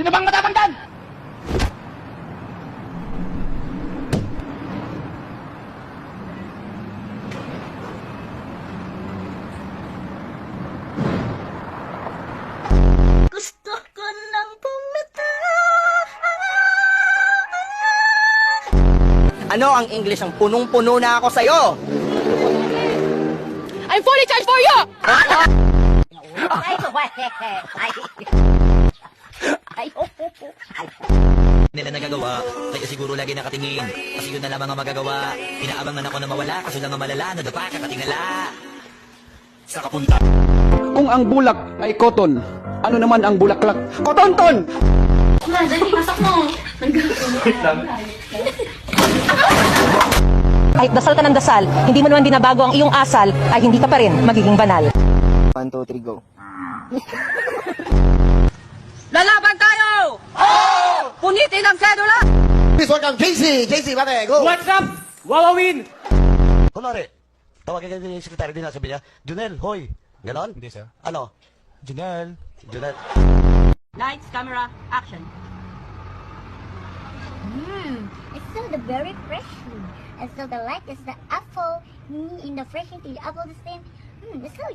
Sino bang matapang dyan? Gusto ko nang pumita. Ano ang English ang punong-puno na ako sa'yo? I'm fully charged for you! Nila nagagawa, kaya siguro lagi nakatingin. Kasi yun na lamang ang magagawa. Inaabangan ako na mawala, kaso lang ang malala, nadapa kakatingala. Sa kapunta. Kung ang bulak ay cotton, ano naman ang bulaklak? Kotonton! Kahit dasal ka ng dasal, hindi mo naman binabago ang iyong asal, ay hindi ka pa rin magiging banal. 1, 2, 3, go. Lalaban tayo! Oh! Punitin ang sedula! Please welcome JC! JC, pare, go! What's up? Wawawin! Kunwari, tawagin ka yung sekretary din, sabi niya, Junel, hoy. Ganon? Hindi, sir. Ano? Junel. Junel. Lights, camera, action. It's still the very fresh food. And so the light is the apple. In the fresh the apple the same. It's so